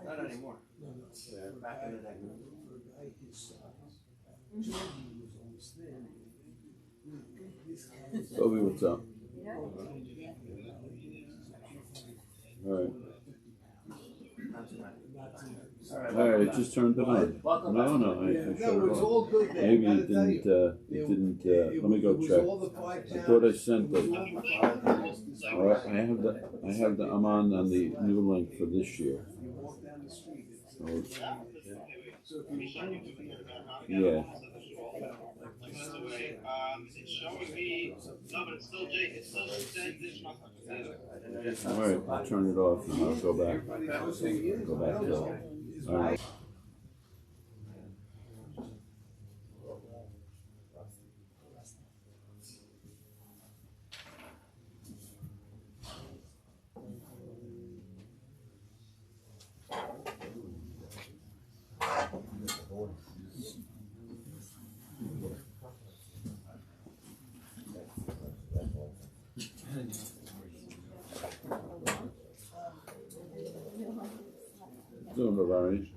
Not anymore. Yeah, back in the day. Toby, what's up? Alright. Alright, it just turned it on. No, I shut it off. Maybe it didn't, let me go check. I thought I sent it. Alright, I have the, I'm on the new link for this year. So, yeah. It's showing me, no, but it's still Jake, it's still Alright, I'll turn it off and I'll go back. Go back to it. Alright. Doing the Aish.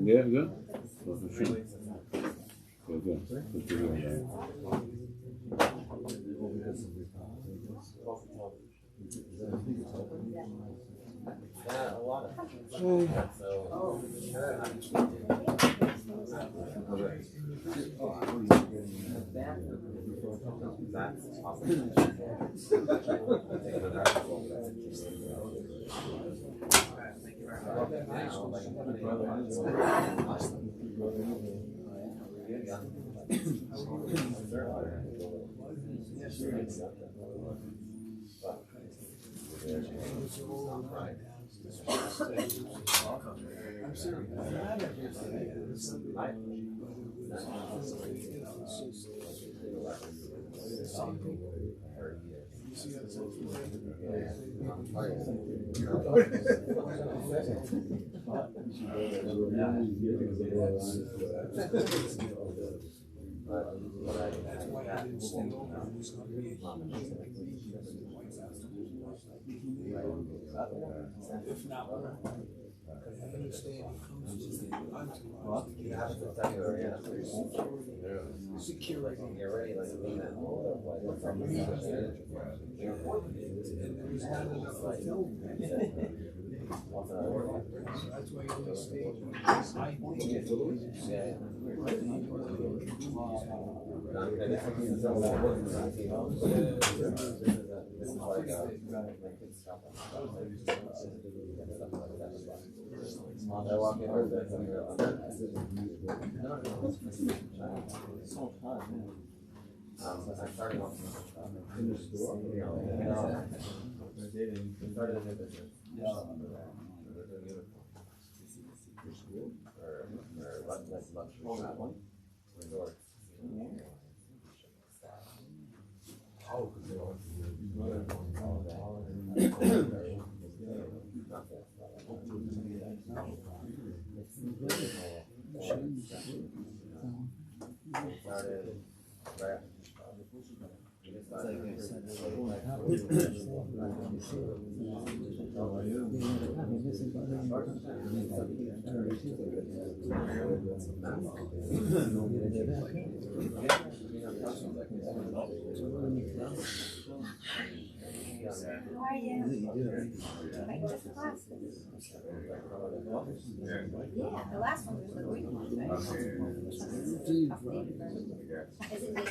Yeah, good. Good. Good to hear. Yeah, a lot of. That's awesome. I started off in the store. Started a new business. Or less luxury traveling. Resorts. Oh, because they all started right. How are you? Like just the last one. Yeah, the last one was the week one, right? Is it me?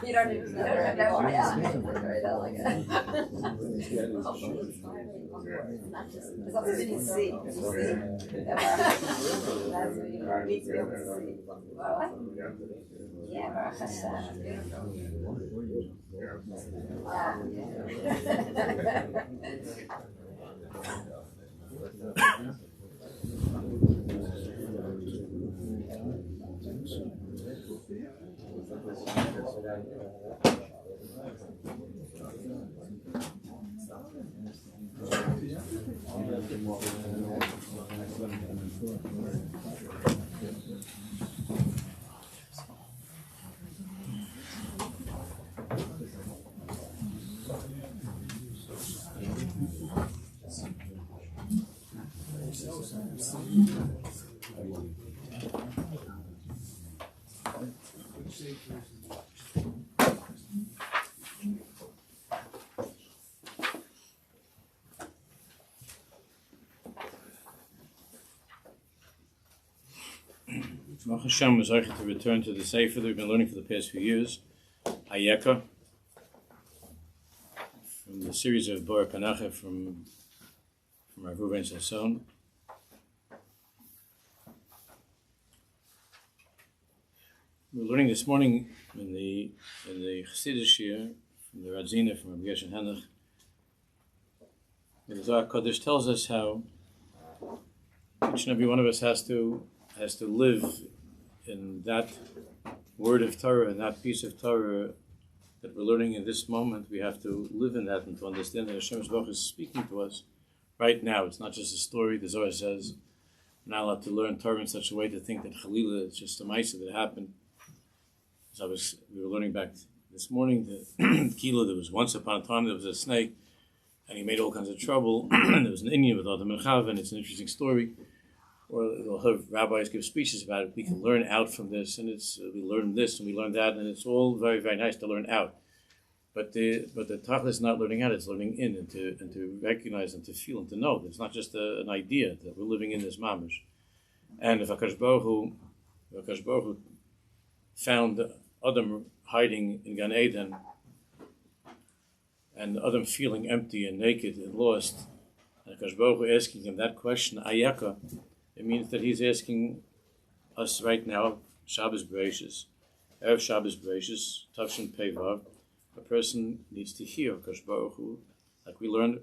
You don't even know why I don't like it. It's also in his seat. That's what you need to be able to see. Yeah, Baruch Hashem. Hashem was to return to the Sefer that we've been learning for the past few years, Ayekah, from the series of Baruch Hanacha from our Reuven and Sasson. We're learning this morning in the Shiur from the Ratzon from Rabbi and the Zohar Kodesh tells us how each and every one of us has to live in that word of Torah and that piece of Torah that we're learning in this moment. We have to live in that and to understand that Hashem is speaking to us right now. It's not just a story. The Zohar says we're not allowed to learn Torah in such a way to think that Chalila is just a ma'aseh that happened. So we were learning back this morning that Kilo, there was once upon a time there was a snake and he made all kinds of trouble. There was an Indian with Adam and Chav, and it's an interesting story. Or we'll have rabbis give speeches about it. We can learn out from this, and we learn this and we learn that, and it's all very, very nice to learn out. But the tachlis is not learning out; it's learning in and to recognize and to feel and to know. It's not just an idea that we're living in this mamash. And if Hakadosh Baruch Hu found Adam hiding in Gan Eden, and Adam feeling empty and naked and lost, and Hakadosh Baruch Hu asking him that question, Ayekah. It means that he's asking us right now, Shabbos Bereishis, Erev Shabbos Bereishis, Tavshin Peivav, a person needs to hear Hakadosh Baruch Hu, like we learned,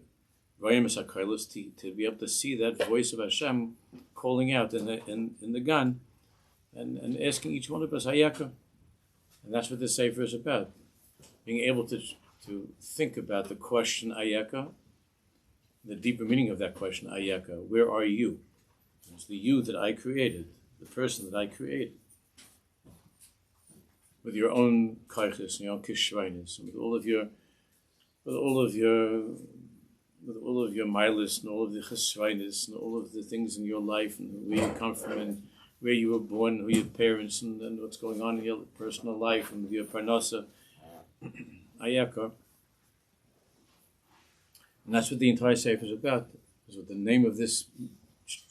to be able to see that voice of Hashem calling out in the Gan, and asking each one of us Ayekah. And that's what this Sefer is about. Being able to think about the question Ayekah, the deeper meaning of that question Ayekah. Where are you? It's the you that I created, the person that I created, with your own kaiches and your own kishvainis, and with all of your milas and all of the chesvainis and all of the things in your life and where you come from and where you were born, who your parents and what's going on in your personal life and with your parnasa, Ayekah. And that's what the entire Sefer is about. That's what the name of this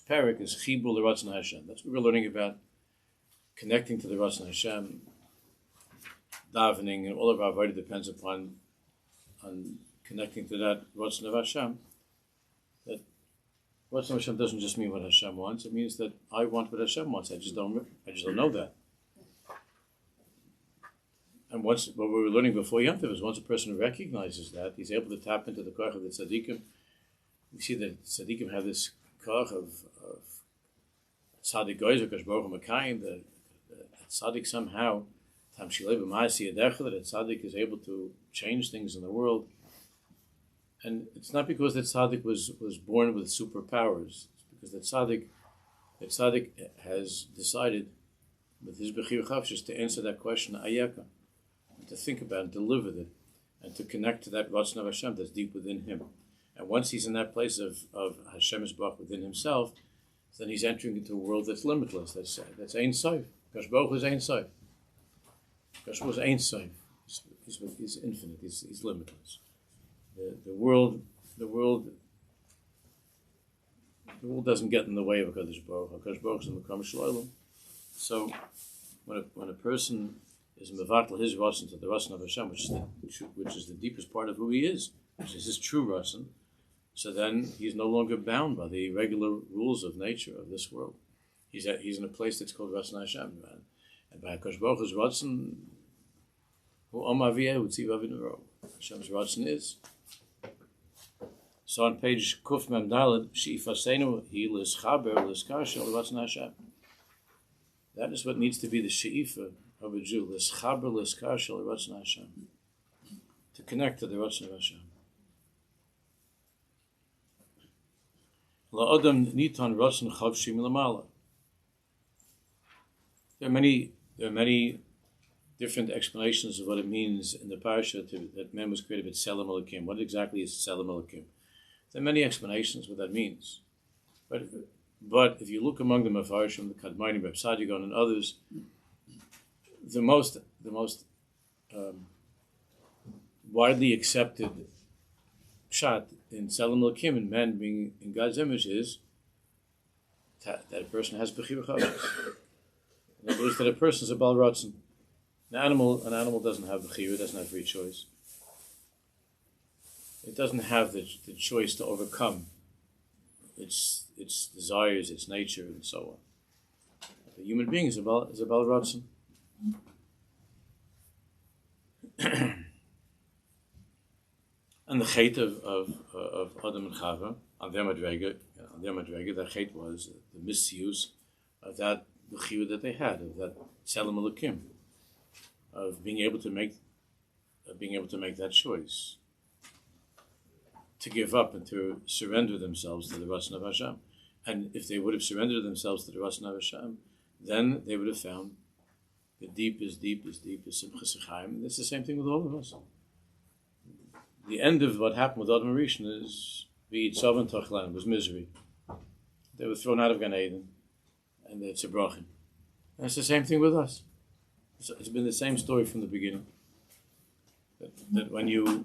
parak is Chibur Ratzon Hashem. That's what we're learning about, connecting to the Ratzon Hashem, davening, and all of our avodah depends upon connecting to that Ratzon of Hashem. That Ratzon Hashem doesn't just mean what Hashem wants; it means that I want what Hashem wants. I just don't know that. And what we were learning before Yom Tov is once a person recognizes that, he's able to tap into the koach of the tzaddikim. We see that tzaddikim have this koach of tzaddik goyzer Hakadosh Baruch Hu Mekayim, the tzaddik somehow that tzaddik is able to change things in the world. And it's not because that tzaddik was born with superpowers. It's because that tzaddik has decided with his bechir chavshus to answer that question Ayekah, and to think about and to live with it, and to connect to that Ratzon of Hashem that's deep within him. And once he's in that place of Hashem's Baruch within himself, then he's entering into a world that's limitless. That's Ein Sof. Hakadosh Baruch Hu is Ein Sof. Hakadosh Baruch Hu is Ein Sof. He's infinite. He's limitless. The world doesn't get in the way of Hakadosh Baruch Hu. Hakadosh Baruch Hu is in the Kram Shalom. So when a person is mevatel his Ratzon to the Ratzon of Hashem, which is the deepest part of who he is, which is his true Ratzon, so then he's no longer bound by the regular rules of nature of this world. He's in a place that's called Ratzon Hashem, and by Hakadosh Baruch Hu's Ratzon, who Omaviyeh would see Avinu Hashem's Ratzon is. So on page Kuf Mem Daled, She'ifasenu hi l'schaber l'skashel Ratzon Hashem. That is what needs to be the she'ifa of a Jew, l'schaber l'skashel Ratzon Hashem, to connect to the Ratzon of Hashem. La'adam nitan Ratzon chavshim l'mala. There are many different explanations of what it means in the parasha that man was created with Tselem Elokim. What exactly is Tselem Elokim? There are many explanations what that means. But But if you look among the Mefarshim, the Kadmainim, Reb Sadigon, and others, the most widely accepted pshat in Tzelem Elokim, in man being in God's image, is that a person has bechira chavos. In other words, that a person is a bal Ratzon. An animal doesn't have bechira, doesn't have free choice. It doesn't have the choice to overcome its desires, its nature, and so on. The human being is a bal Ratzon. And the chait of Adam and Chava on their Madrega, the chait was the misuse of that bechira that they had, of that Tzelem Elokim, of being able to make that choice, to give up and to surrender themselves to the Ratzon of Hashem. And if they would have surrendered themselves to the Ratzon of Hashem, then they would have found the deep is Simchas Chaim. And it's the same thing with all of us. The end of what happened with Adam and Rishon is V'yitzav and Tochlan, was misery. They were thrown out of Gan Eden, and it's a brachim. And it's the same thing with us. It's been the same story from the beginning. That when you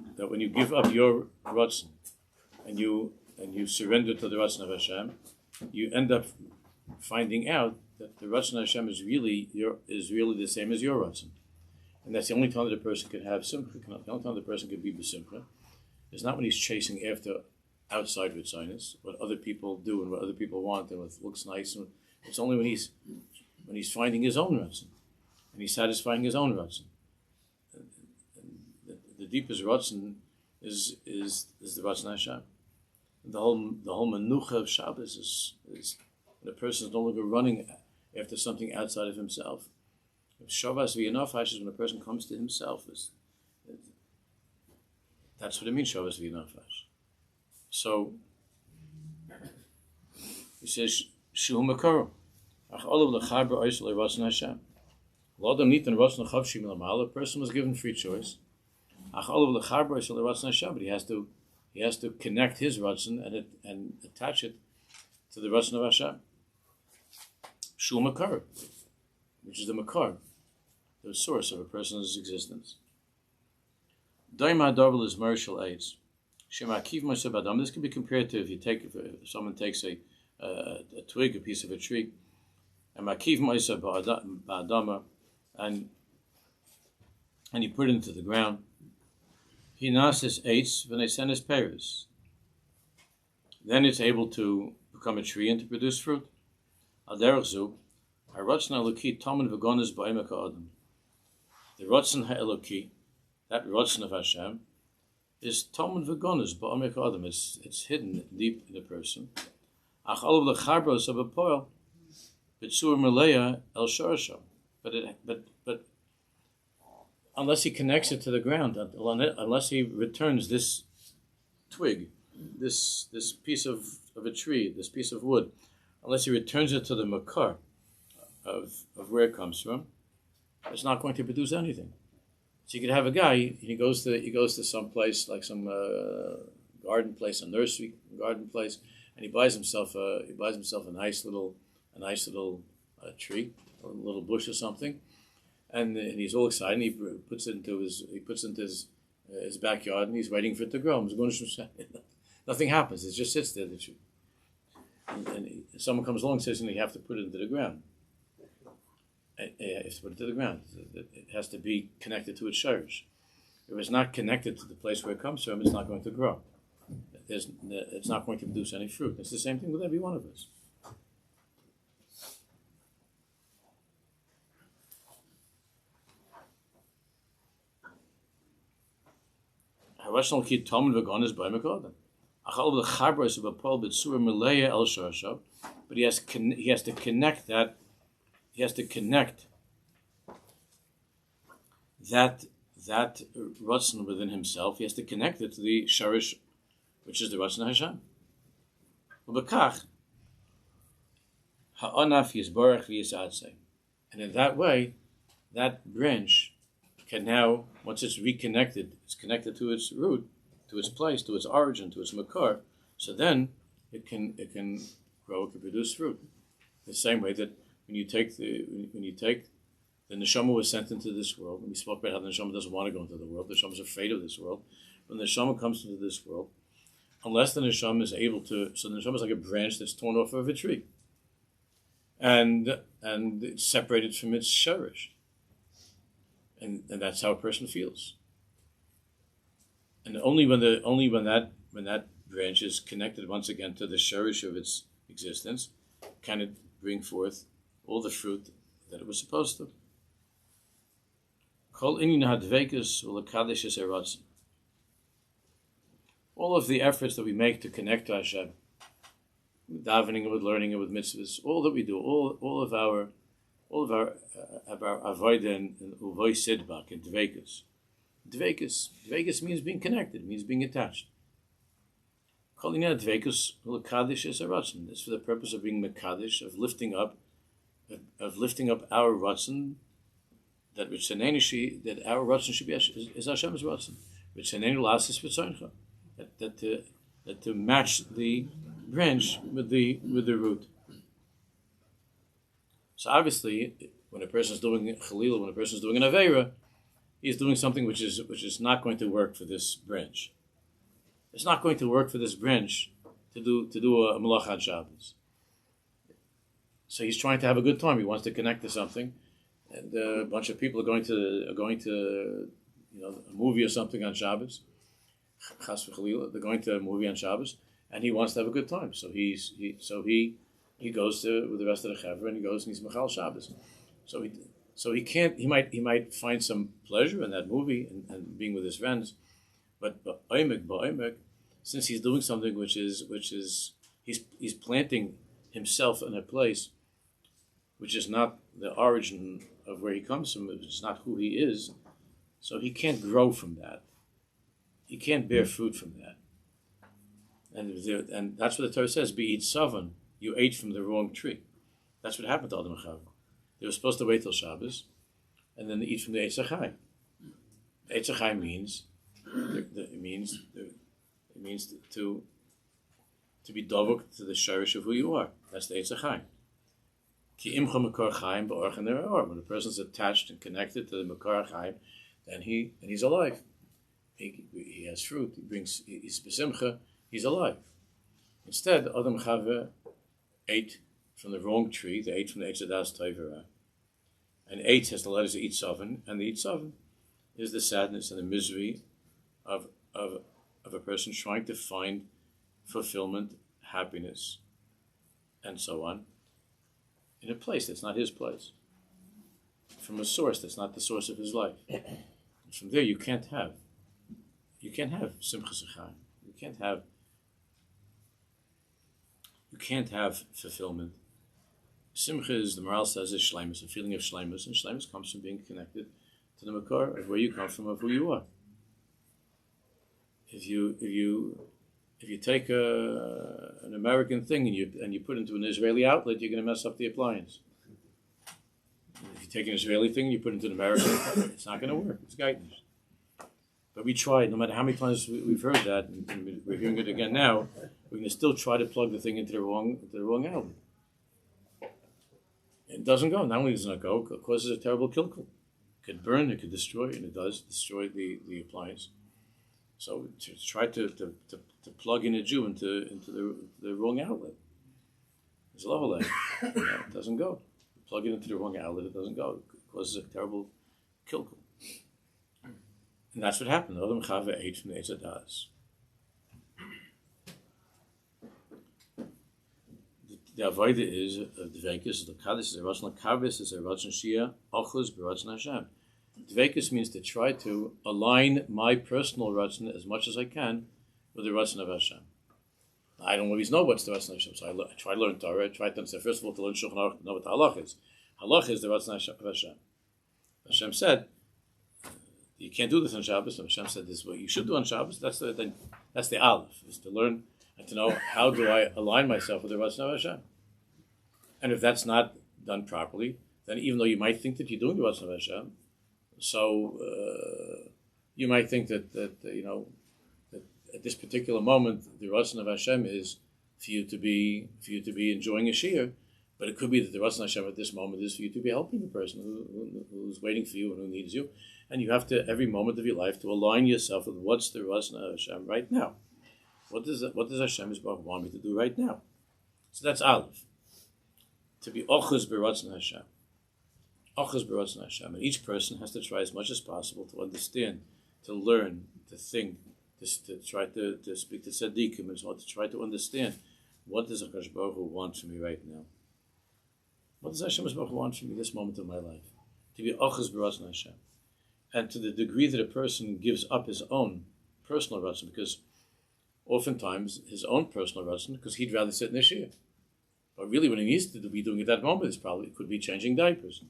give up your Ratzon and you surrender to the Ratzon of Hashem, you end up finding out that the Ratzon of Hashem is really the same as your Ratzon. And that's the only time that a person can have simcha. The only time the person can be b'simcha is not when he's chasing after outside ritzinus, what other people do and what other people want and what looks nice. And it's only when he's finding his own Ratzon and he's satisfying his own Ratzon. The deepest Ratzon is the Ratzon Hashem. The whole menucha of Shabbos is when a person is no longer running after something outside of himself. Shavas v'yanafash is when a person comes to himself. That's what it means, Shavas v'yanafash. So he says, Shuhu Makaro. Ach olav l'char b'ois l'Ratzon Hashem. L'adam nitan Ratzon chavshim l'mal. A person was given free choice. Ach olav l'char b'ois l'Ratzon Hashem. But he has to connect his Ratzon and attach it to the Ratzon of Hashem. Shuhu Makaro, which is the makar, the source of a person's existence. Daima Darvel is Marshall Aish. Shemakiv Moshe Badam. This can be compared to if someone takes a twig, a piece of a tree, and Makiv Moshe Badama, and you put it into the ground. He nases Aish when they send his pears. Then it's able to become a tree and to produce fruit. Aderzu. The Ratzon ha'eloki, that Ratzon of Hashem, is Tomen v'gonas ba'omek adam. It's hidden deep in the person. Ach olav lechabros of a poil, b'tzur meleya el shorasham. But unless he connects it to the ground, unless he returns this twig, this piece of a tree, this piece of wood, unless he returns it to the makar of where it comes from, it's not going to produce anything. So you could have a guy, he goes to some place like some garden place, a nursery garden place, and he buys himself a nice little tree, a little bush or something, and he's all excited. And he puts it into his backyard, and he's waiting for it to grow. Nothing happens. It just sits there. The tree. And someone comes along and says, you have to put it into the ground. You have to put it to the ground. It has to be connected to its shirish. If it's not connected to the place where it comes from, it's not going to grow. It's not going to produce any fruit. It's the same thing with every one of us. But he has to connect that. He has to connect that Ratzon within himself. He has to connect it to the sharish, which is the Ratzon Hashem. And in that way, that branch can now, once it's reconnected, it's connected to its root, to its place, to its origin, to its makar. So then it can grow, it could produce fruit. The same way that when you take the neshama was sent into this world, and we spoke about how the neshama doesn't want to go into the world. The neshama is afraid of this world. When the neshama comes into this world, unless the neshama is able to, so the neshama is like a branch that's torn off of a tree, and it's separated from its sherish, and that's how a person feels. And only when that branch is connected once again to the sherish of its existence, can it bring forth all the fruit that it was supposed to. All of the efforts that we make to connect to Hashem, with davening and with learning and with mitzvahs, all that we do, all of our avodah and uvoi sidbak and dveikus. Dveikus means being connected, means being attached. Dveikus l'kadosh is a Ratzon. It's for the purpose of being mekadosh, of lifting up our Ratzon, that our Ratzon should be is Hashem's Ratzon. That to match the branch with the root. So obviously, when a person is doing Chalil, when a person is doing an Aveira, he's doing something which is not going to work for this branch. It's not going to work for this branch to do a Malach on Shabbos. So he's trying to have a good time. He wants to connect to something, and a bunch of people are going to a movie or something on Shabbos. Chas v'chalila, they're going to a movie on Shabbos, and he wants to have a good time. So he goes to with the rest of the chaver, and he goes and he's machal Shabbos. So he can't. He might find some pleasure in that movie and being with his friends, but ba'omek, since he's doing something which is he's planting himself in a place which is not the origin of where he comes from, which is not who he is, so he can't grow from that. He can't bear fruit from that. And that's what the Torah says, be eat Sasson, you ate from the wrong tree. That's what happened to Adam and Chava. They were supposed to wait till Shabbos, and then they eat from the Eitz HaChai. Eitz HaChai means to be dovuk to the sherish of who you are. That's the Eitz HaChai. Ki imcha makar chaim ba'orchen nera'or. When a person's attached and connected to the makar chaim, then he's alive. He has fruit. He's besimcha. He's alive. Instead, Adam Chava ate from the wrong tree. They ate from the Eitz Hadas Toivera. And Eitz has the letters of Eat Sasson, and the Eat Sasson is the sadness and the misery of a person trying to find fulfillment, happiness, and so on, in a place that's not his place, from a source that's not the source of his life. And from there, you can't have simchas chaim. You can't have fulfillment. Simcha is, the moral says, is shleimus, a feeling of shleimus, and shleimus comes from being connected to the makar of where you come from, of who you are. If you take an American thing and you put it into an Israeli outlet, you're going to mess up the appliance. If you take an Israeli thing and you put it into an American outlet, it's not going to work. It's guidance. But we tried, no matter how many times we've heard that, and we're hearing it again now, we're going to still try to plug the thing into the wrong outlet. It doesn't go. Not only does it not go, it causes a terrible kilkel. It could burn, it could destroy, and it does destroy the appliance. So to try to plug in a Jew into the wrong outlet, it's a level there. It doesn't go. You plug it into the wrong outlet, it doesn't go. It causes a terrible kilkel. And that's what happened. Adam Chava ate from the Eitz Hadas. The avodah is dveikus. The Kodesh is a Ratzon. Kavis is a Ratzon Shia. Ochus b'Ratzon Hashem. Dveikus means to try to align my personal Ratzon as much as I can with the Ratzon of Hashem. I don't always know what's the Ratzon of Hashem, so I try to learn Torah. I try to understand, first of all, to learn Shulchan Aruch, know what the halach is. Halach is the Ratzon of Hashem. Hashem said, you can't do this on Shabbos. And Hashem said, this is what you should do on Shabbos. That's the aleph, is to learn and to know how do I align myself with the Ratzon of Hashem. And if that's not done properly, then even though you might think that you're doing the Ratzon of Hashem, so you might think that at this particular moment the Ratzon of Hashem is for you to be enjoying a shiur, but it could be that the Ratzon Hashem at this moment is for you to be helping the person who's waiting for you and who needs you, and you have to every moment of your life to align yourself with what's the Ratzon Hashem right now. What does Hashem want me to do right now? So that's Aleph. To be ochuz b'Ratzon Hashem. Ochuz b'Ratzon Hashem. And each person has to try as much as possible to understand, to learn, to think, to try to speak to tzaddikim, and so on, to try to understand what does HaKadosh Baruch Hu want from me right now. What does Hashem Baruch Hu want from me this moment of my life? To be ochuz b'Ratzon Hashem. And to the degree that a person gives up his own personal Ratzon, because oftentimes his own personal Ratzon, because he'd rather sit in the shiur. But really what he needs to be doing at that moment is probably, could be changing diapers.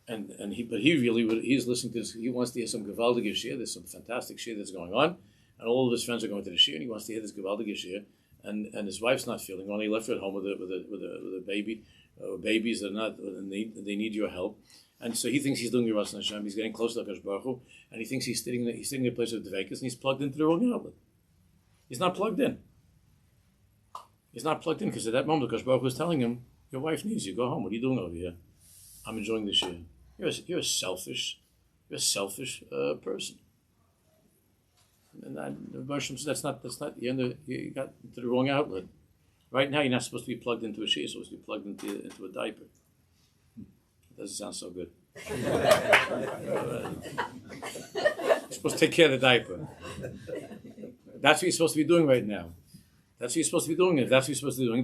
He's listening to this, he wants to hear some gewaldige shiur, there's some fantastic shiur that's going on, and all of his friends are going to the shiur, and he wants to hear this gewaldige shiur, and his wife's not feeling well, he left her at home with a baby, babies that are not, and they need your help. And so he thinks he's doing the Ratzon Hashem, he's getting close to HaKadosh Baruch Hu, and he thinks he's sitting in a place of Dveikus, and he's plugged into the wrong outlet. He's not plugged in. He's not plugged in, because at that moment, HaKadosh Baruch Hu is telling him, your wife needs you, go home, what are you doing over here? I'm enjoying the shiur. You're a selfish person. And that's not, you got into the wrong outlet. Right now, you're not supposed to be plugged into a shiur, you're supposed to be plugged into a diaper. Doesn't sound so good. You're supposed to take care of the diaper. That's what you're supposed to be doing right now. That's what you're supposed to be doing. If that's what you're supposed to be doing,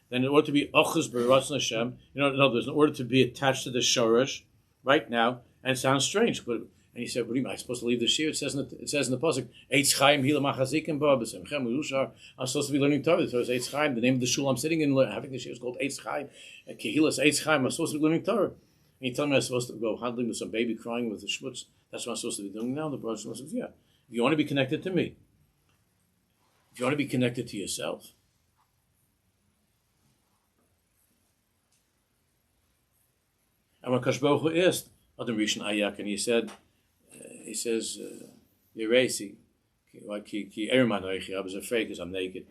then in order to be ochuz b'Ratzon Hashem, in other words, in order to be attached to the shoresh right now, and it sounds strange, but and he said, "What do you mean? I'm supposed to leave the shiur?" It says in the pasuk, "Eitz Chaim hila machazikim ba b'semchem urushar." I'm supposed to be learning Torah. So it's Eitz Chaim. The name of the shul I'm sitting in, having the shiur is called Eitz Chaim. Kehilas Eitz Chaim. I'm supposed to be learning Torah. And you tell me I'm supposed to go handling with some baby crying with the schmutz. That's what I'm supposed to be doing now. The brother says, "Yeah, if you want to be connected to me, if you want to be connected to yourself." And when Kodesh Baruch Hu asked Adam Rishon Ayekah, and he says, "Yeresi, ki erman oichi." I was afraid because I'm naked.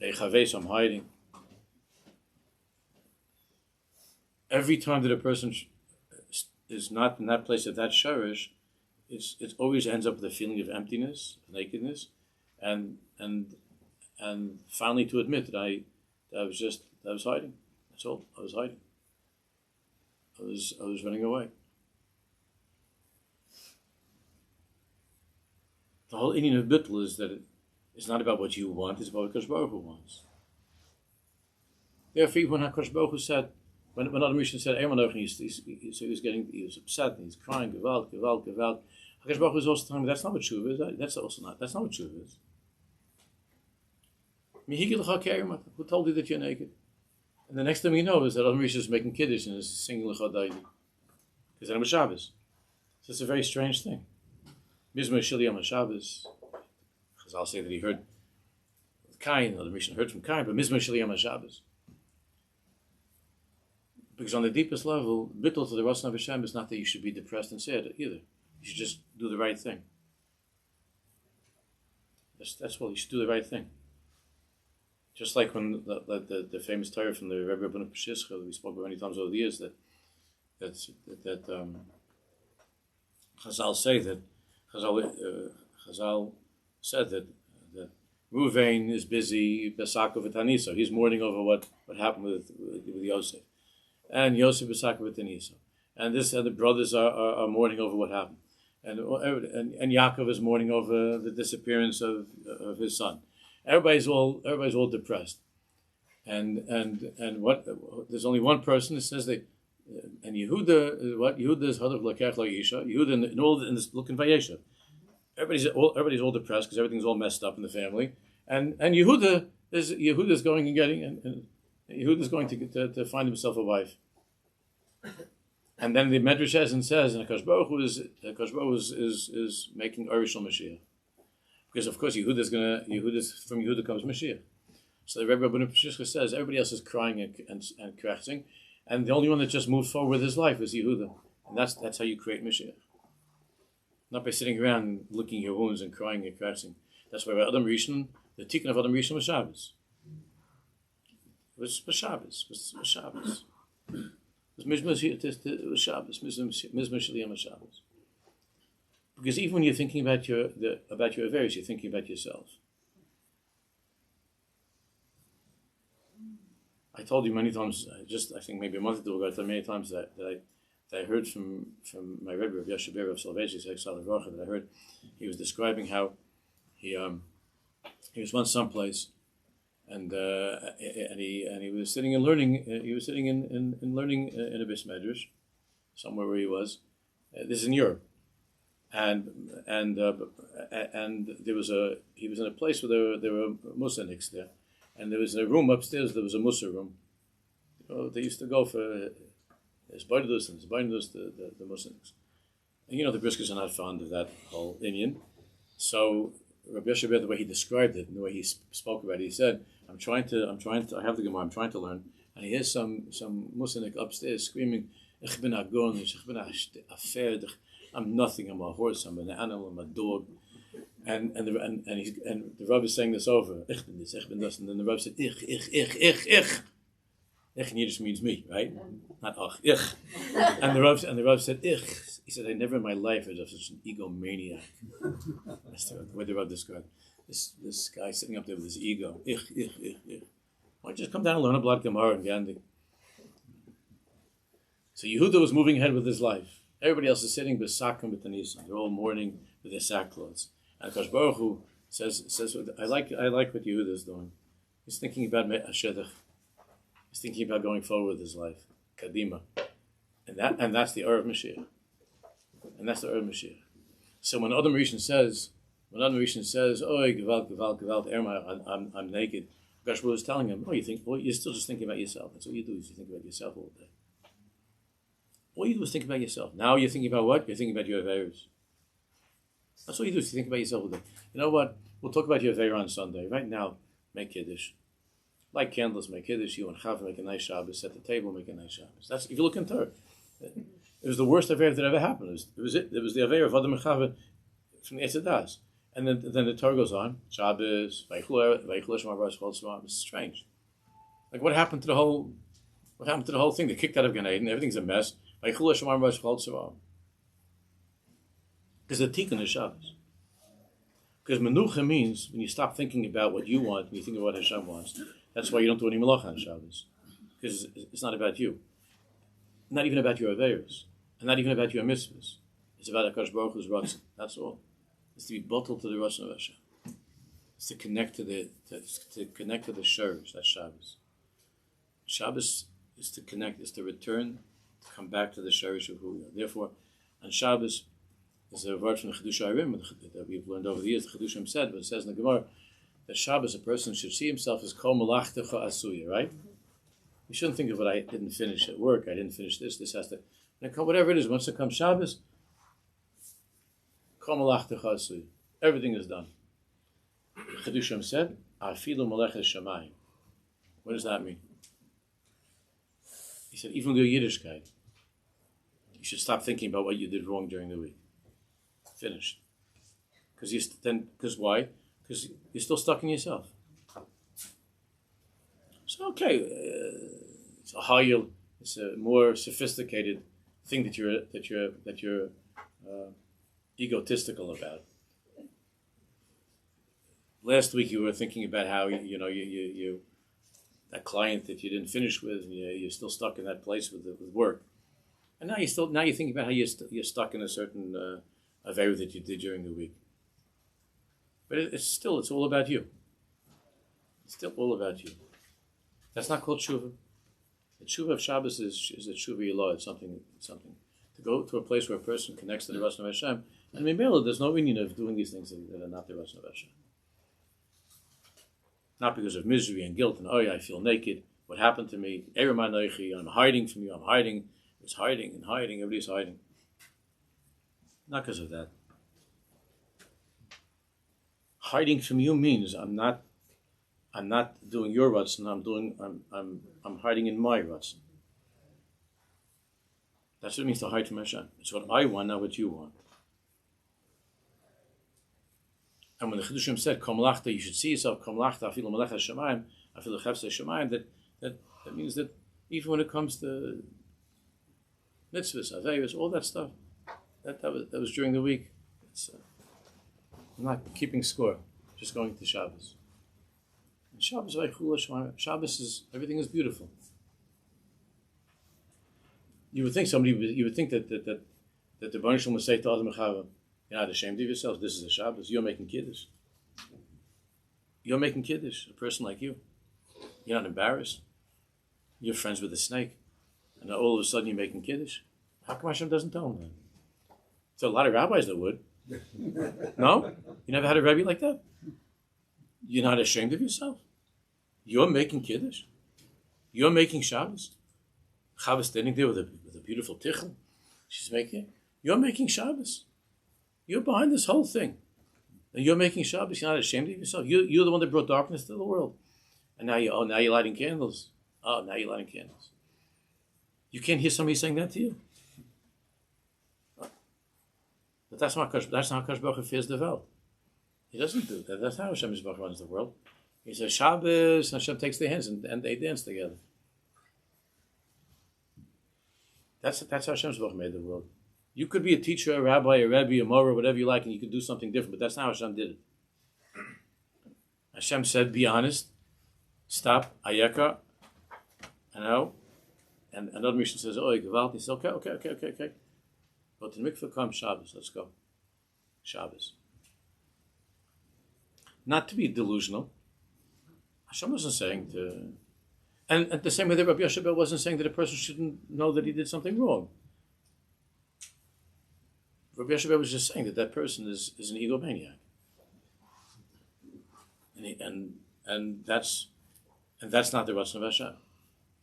I'm hiding. Every time that a person is not in that place of that shorish, it always ends up with a feeling of emptiness, nakedness, and finally to admit that I was hiding. That's all. I was hiding. I was running away. The whole Indian of Bittul is that it's not about what you want, it's about what Kodesh Baruch Hu wants. Therefore, when HaKadosh Baruch Hu said, when Adam Rishon said, he was upset and he's crying, Gewalt. HaKadosh Baruch Hu is also telling me that's not what tshuva is. That's not what tshuva is. Who told you that you're naked? And the next thing we know is that Adam Rishon is making Kiddush and is singing L'cha Daili. Because I'm a Shabbos. So it's a very strange thing. Mizmor Shili Yom HaShabbos. Chazal say that he heard Cain, Adam Rishon heard from Cain, but Mizmor Shili Yom HaShabbos. Because on the deepest level, bittul to the Ratzon Hashem is not that you should be depressed and sad either. You should just do the right thing. That's all. You should do the right thing. Just like when the famous Torah from the Rabbi that we spoke about many times over the years, that Chazal say that Chazal said that Reuven is busy Besakov et Haniso. He's mourning over what happened with Yosef, and Yosef Besakov et Haniso, and the brothers are mourning over what happened, and Yaakov is mourning over the disappearance of his son. Everybody's all depressed, and what? There's only one person that says that, and Yehuda is Hadav Lakech La'isha. Yehuda in this look in Vayeshev. Everybody's all depressed because everything's all messed up in the family, and Yehuda is going and getting and Yehuda's going to find himself a wife, and then the Medrash says and HaKadosh Baruch Hu is making Orishal Mashiach. Because of course from Yehuda comes Mashiach. So the Rebbe says everybody else is crying and crashing, and the only one that just moved forward with his life is Yehuda, and that's how you create Mashiach. Not by sitting around licking your wounds and crying and crashing. That's why Adam Rishon The Tikkun of Adam Rishon was Shabbos. It was Shabbos. It was Shabbos. It was Shabbos. Mizmor Shaliyam was Shabbos. Because even when you're thinking about your affairs, you're thinking about yourself. I told you many times. I think maybe a month ago, I told many times that I heard from my Rabbi of Yashaber of Salvation, that I heard he was describing how he was once someplace, and he was sitting and learning. He was sitting and learning in a bis medrash, somewhere where he was. This is in Europe, and there was he was in a place where there were Musaniks there, and there was a room upstairs. There was a Musa room. They used to go for his Baidus and the Musaniks. And the Briskers are not fond of that whole Indian. So Rabbi Yashaber, the way he described it, and the way he spoke about it, he said, I have the Gemara, I'm trying to learn. And he hears some Musanik upstairs screaming, Ich bin a gon, ich bin a pferd, I'm nothing, I'm a horse, I'm an animal, I'm a dog. And the Rabbi is saying this over, Ich bin this, ich bin das. And then the Rabbi said, Ich. Ich in Yiddish means me, right? Not ach, ich. And the Rav said, ich. He said, I never in my life heard of such an egomaniac. That's the way the Rav described this guy sitting up there with his ego. Ich. Why don't you just come down and learn a blood Gemara and Gandhi? So Yehuda was moving ahead with his life. Everybody else is sitting besakim with the Nisan. They're all mourning with their sackcloths. And Kodesh Baruch Hu says, I like what Yehuda is doing. He's thinking about Ashedach. He's thinking about going forward with his life, kadima, and that's the Ur of Mashiach, and that's the Ur of Mashiach. So when Adam Rishon says, "Oh, gewalt, I'm naked," Kodesh Baruch Hu is telling him, you're still just thinking about yourself. That's all you do is you think about yourself all day. All you do is think about yourself. Now you're thinking about what? You're thinking about your affairs. That's all you do is you think about yourself all day. You know what? We'll talk about your affair on Sunday. Right now, make Kiddush. Light candles, make Kiddush, you and Chav make a nice Shabbos, set the table, make a nice Shabbos. That's, if you look in Torah, it was the worst affair that ever happened. It was the affair of Adam and Chava from the Eitzadas. And then the Torah goes on, Shabbos, it's strange. Like what happened to the whole thing? They kicked out of Gan Eden, everything's a mess. Because the Tikkun is Shabbos. Because Menucha means when you stop thinking about what you want and you think about what Hashem wants. That's why you don't do any Malach on Shabbos. Because it's not about you. Not even about your Averis. And not even about your mitzvahs. It's about HaKadosh Baruch Hu's Ratzon. That's all. It's to be bottled to the Ratzon of Hashem. It's to connect to the Shurish. That's Shabbos. Shabbos is to connect, is to return, to come back to the Shurish of who we are. Therefore, on Shabbos, there's a word from the Chedush Arim that we've learned over the years. The Chedushim said, but it says in the Gemara that Shabbos, a person should see himself as Kol Malachtecha Asuya, right? You shouldn't think of what I didn't finish at work. I didn't finish this. This has to, whatever it is. Once it comes Shabbos, Kol Malachtecha Asuya. Everything is done. The Chedushim said, Afilu Maleches Shamayim. What does that mean? He said, even with your Yiddishkeit, you should stop thinking about what you did wrong during the week. Finished. Because why? Because you're still stuck in yourself. So okay, it's a higher, it's a more sophisticated thing that you're egotistical about. Last week you were thinking about how you that client that you didn't finish with, and you're still stuck in that place with work, and now you're thinking about how you're stuck in a certain affair that you did during the week. But it's all about you. It's still all about you. That's not called tshuva. The tshuva of Shabbos is a tshuva yilah. It's something to go to a place where a person connects to the Ratzon of Hashem. And Mimela, there's no meaning of doing these things that are not the Ratzon of Hashem. Not because of misery and guilt and I feel naked. What happened to me? I'm hiding from you. I'm hiding. It's hiding and hiding. Everybody's hiding. Not because of that. Hiding from you means I'm not doing your Ratzon. I'm hiding in my Ratzon. That's what it means to hide from Hashem. It's what I want, not what you want. And when the Chidushim said, Kom lachta, you should see yourself, Kom lachta, afilu melecha shamayim, afilu chefse shamayim, that means that even when it comes to mitzvahs, avayos, all that stuff, that was during the week. I'm not keeping score, just going to Shabbos. And Shabbos is, everything is beautiful. You would think that the Baruch Shalom would say to Adam Chava, you're not ashamed of yourself, this is a Shabbos, you're making Kiddush. You're making Kiddush, a person like you. You're not embarrassed. You're friends with a snake. And all of a sudden you're making Kiddush. How come Hashem doesn't tell him that? So a lot of rabbis that would. No? You never had a Rebbe like that? You're not ashamed of yourself? You're making Kiddush? You're making Shabbos? Chava standing there with a beautiful tichel. She's making it. You're making Shabbos. You're behind this whole thing. And you're making Shabbos. You're not ashamed of yourself. You're the one that brought darkness to the world. And now you're lighting candles. Oh, now you're lighting candles. You can't hear somebody saying that to you. But that's not how Kosh Baruch Hu fears the world. He doesn't do that. That's how Hashem Yisbarach runs the world. He says Shabbos, and Hashem takes their hands and they dance together. That's how Hashem Yisbarach made the world. You could be a teacher, a rabbi, a rebbe, a morah, whatever you like, and you could do something different, but that's not how Hashem did it. Hashem said, be honest, stop, Ayekah, and another mission says, oh, Gewalt. He says, okay. Go to the mikveh, come Shabbos, let's go. Shabbos. Not to be delusional. Hashem wasn't saying to... And at the same way that Rabbi Yoshe wasn't saying that a person shouldn't know that he did something wrong. Rabbi Yoshe was just saying that person is an egomaniac. And that's not the Ratzon of Hashem.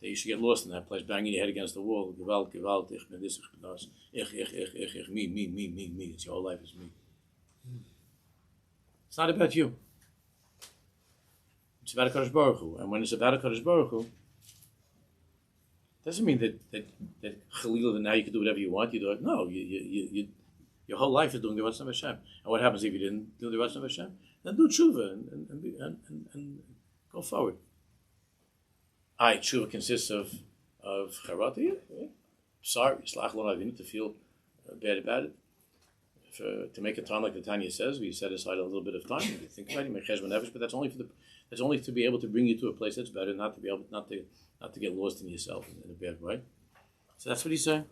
That you should get lost in that place, banging your head against the wall. Gewalt, ich bin this, ich bin das. Ich, me. It's your whole life is me. It's not about you. It's about Kodesh Baruch Hu. And when it's about Kodesh Baruch Hu, doesn't mean that Chalil, that now you can do whatever you want. You do it. No, you your whole life is doing the Ratzon of Hashem. And what happens if you didn't do the Ratzon of Hashem? Then do tshuva and go forward. Tshuva consists of charati. Sorry, slach lo navin, to feel bad about it. To make a time like the Tanya says, we set aside a little bit of time. You think about it, make cheshbon nefesh, but that's only to be able to bring you to a place that's better, not to get lost in yourself in a bad way. So that's what he's saying.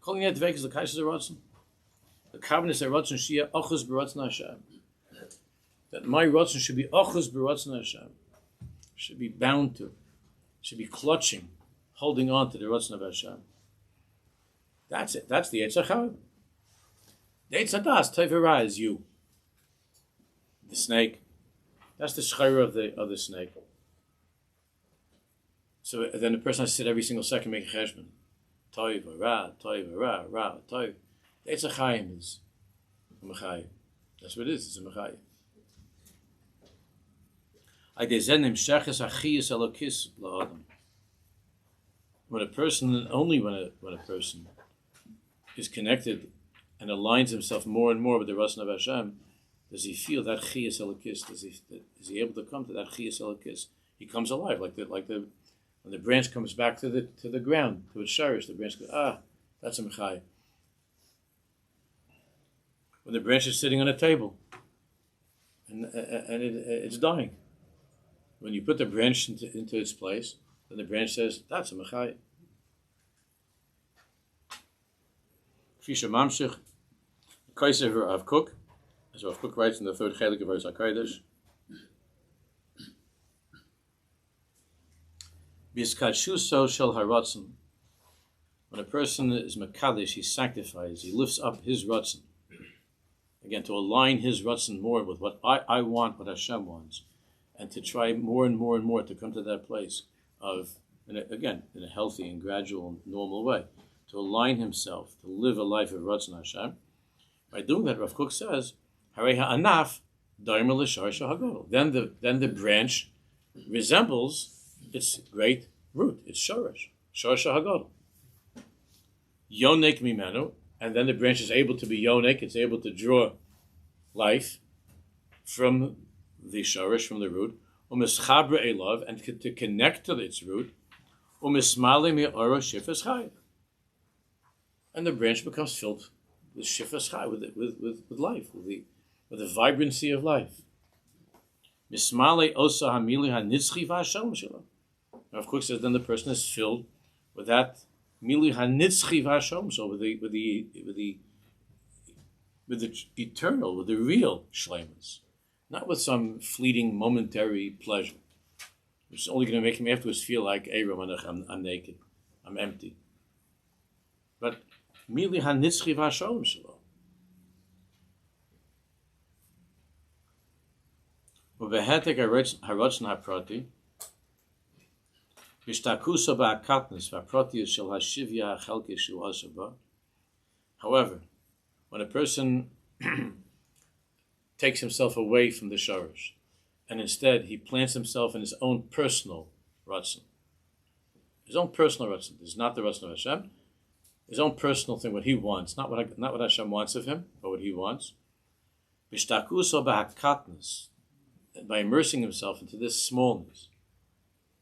Calling it dveik is the kaiser Ratzon. The covenant is Ratzon shia achus b'Ratzon Hashem. That my Ratzon should be achus b'Ratzon Hashem. Should be bound to. Should be clutching, holding on to the Ratzon of Hashem. That's it. That's the Eitz HaChaim. The Eitz HaDas, Tevera, is you. The snake. That's the schayra of the snake. So then the person has to sit every single second making cheshbon. Tevera, Ra. The Eitz HaChaim is a mechayim. That's what it is. It's a mechayim. When a person, only when a person is connected and aligns himself more and more with the Ratzon of Hashem, does he feel that chiyas elokis? Is he able to come to that chiyas elokis? He comes alive, like when the branch comes back to the ground, to its shirish. The branch goes, that's a mechayim. When the branch is sitting on a table and it's dying. When you put the branch into its place, then the branch says, that's a mechayim. Fisha Mamshich, Kaiser Rav Kook, as Rav Kook writes in the third chelik of Kodesh, Biskashuso shel haratzon. When a person is mekadesh, he sanctifies, he lifts up his ratzon. Again, to align his ratzon more with what I want, what Hashem wants. And to try more and more and more to come to that place of, in a healthy and gradual and normal way, to align himself, to live a life of Ratzon Hashem. By doing that, Rav Kook says, Harei ha'anaf daimar l'shorish ha'gadol. Then the branch resembles its great root, its shorish ha'gadol. Yonek mimenu, and then the branch is able to be yonek, it's able to draw life from the shorish, from the root, u'mischabre elav, and to connect to its root, u'mismale me'ora shifas chai, and the branch becomes filled with shifas chai, with life, with the vibrancy of life. Mismale osa hamili hanitzchi v'hashom shelo. Now, of course, then the person is filled with that mili hanitzchi v'hashom, so with the eternal, with the real shleimus, not with some fleeting momentary pleasure, which is only going to make him afterwards feel like, hey, I'm naked, I'm empty. But mili hanitzchi v'hashom shelo. Uvehetek haratzon haprati, v'shtakusa ba'akatnis v'apratius shel hashivya hachelkis shu asaba. However, when a person takes himself away from the shorish, and instead he plants himself in his own personal Ratzon. His own personal Ratzon. This is not the Ratzon of Hashem. His own personal thing, what he wants, not what Hashem wants of him, but what he wants. V'shtakusa ba'akatnis, by immersing himself into this smallness,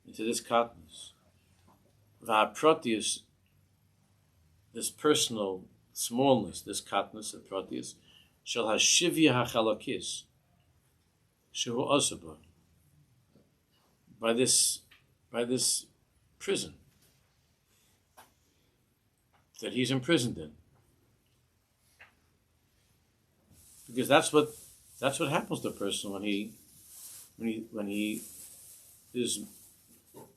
into this katnus, v'haprotius, this personal smallness, this katnus, the protius, shall hashivya hachalakis, shehu osaba, by this prison that he's imprisoned in, because that's what happens to a person when he is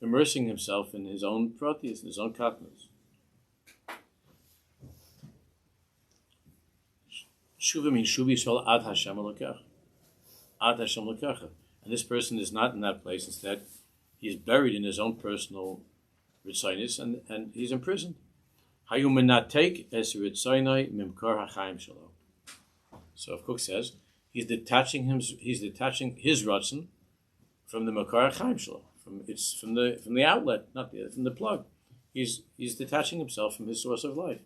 immersing himself in his own proteus, in his own katnus. Shuva means shuvi shol ad Hashem alokach. Ad Hashem alokach. And this person is not in that place. Instead, he is buried in his own personal ritzaynus, and he's imprisoned. Hayu menatek es ritzaynai mimkar hachayim shelo. So, Rav Kook says, he's detaching his Ratzon from the Makar Chaim Shelo, from the outlet, not from the plug. He's detaching himself from his source of life.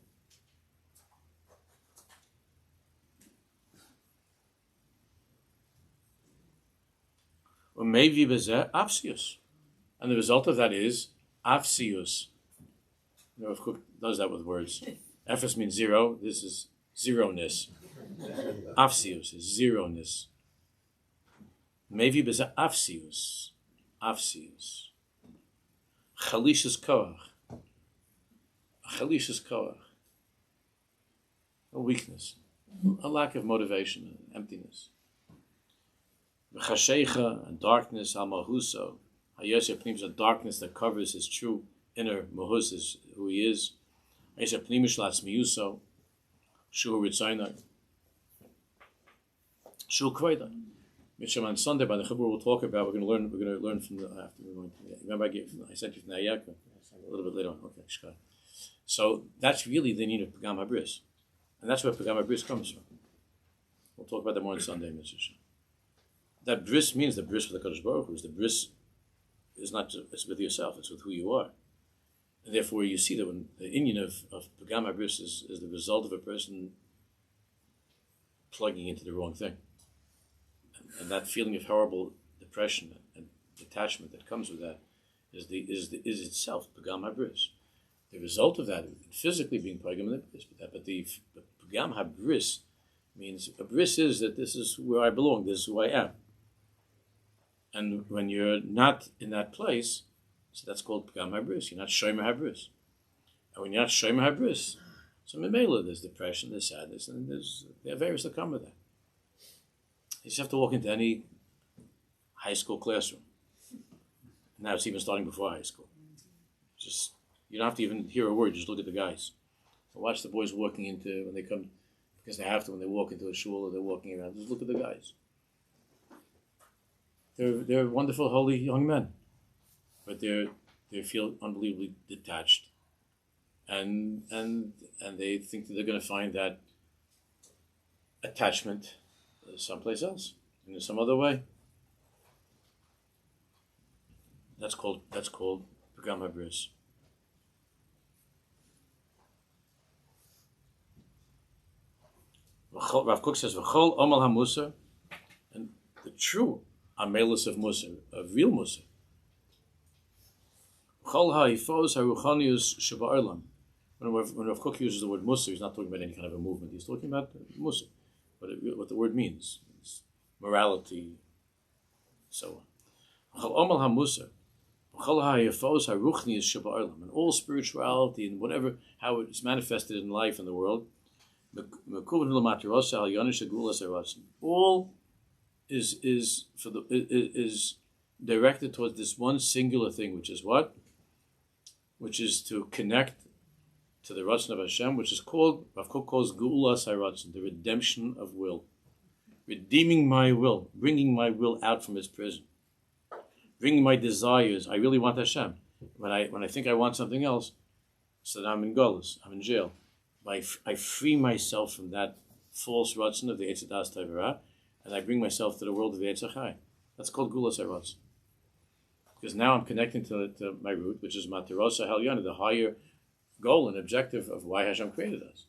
Maybe bezeh afsius, and the result of that is afsius. Rav Kook does that with words. Ephes means zero. This is zero-ness. Afsius is zero-ness. Maybe b'za afsius. Chalishus koach. A weakness. A lack of motivation and emptiness. V'chashecha, and darkness, al-mahuso. Hayoseh pnimis, a darkness that covers his true inner mahus, is who he is. Hayoseh pnimis latzmiyuso. Shuhu ritzaynai. Shul Kveda, which on Sunday by the Chibur we'll talk about. We're going to learn from the after we're going to. Remember, I sent you from the Ayekah a little bit later on. Okay, shkar. So that's really the need of Pagam Habris, and that's where Pagam Habris comes from. We'll talk about that more on Sunday, Mr. That bris means the bris with the Kodesh Baruch Hu. The bris is not just, it's with yourself; it's with who you are, and therefore you see that when the Indian of Pagam Habris is the result of a person plugging into the wrong thing. And that feeling of horrible depression and detachment that comes with that is itself Pagam Habris. The result of that, physically being Pagam Habris, but the Pagam Habris means a bris is that this is where I belong, this is who I am. And when you're not in that place, so that's called Pagam Habris. You're not Shomer Habris. And when you're not Shomer Habris, so Memela, there's depression, there's sadness, and there are various that come with that. You just have to walk into any high school classroom. Now it's even starting before high school. Just, you don't have to even hear a word, just look at the guys. So watch the boys walking into, when they come, because they have to, when they walk into a shul or they're walking around, just look at the guys. They're wonderful, holy young men. But they feel unbelievably detached. And they think that they're going to find that attachment someplace else, in some other way. That's called Pagam Habris. Rav Kook says, "V'chol omal hamusa," and true amelus of Musar, of real Musar. Chol ha'ifos ha'ruchanius sheba'olam. When Rav Kook uses the word Musar, he's not talking about any kind of a movement. He's talking about Musar, what the word means. It's morality, so on. Chol omal ha'musar. Chol ha'ifos ha'ruchanius sheba'olam. And all spirituality and whatever, how it's manifested in life in the world, all is directed towards this one singular thing, which is what? Which is to connect to the Ratzon of Hashem, which is called, Rav Kook calls Geulas HaRatzon, the redemption of will. Redeeming my will, bringing my will out from its prison. Bringing my desires. I really want Hashem. When I think I want something else, so then I'm in Golus, I'm in jail. I free myself from that false Ratzon of the Eitz Hadas Tevera, and I bring myself to the world of the Eitz Hachai. That's called Geulas HaRatzon. Because now I'm connecting to my root, which is Matarosa Helyana, the higher goal and objective of why Hashem created us.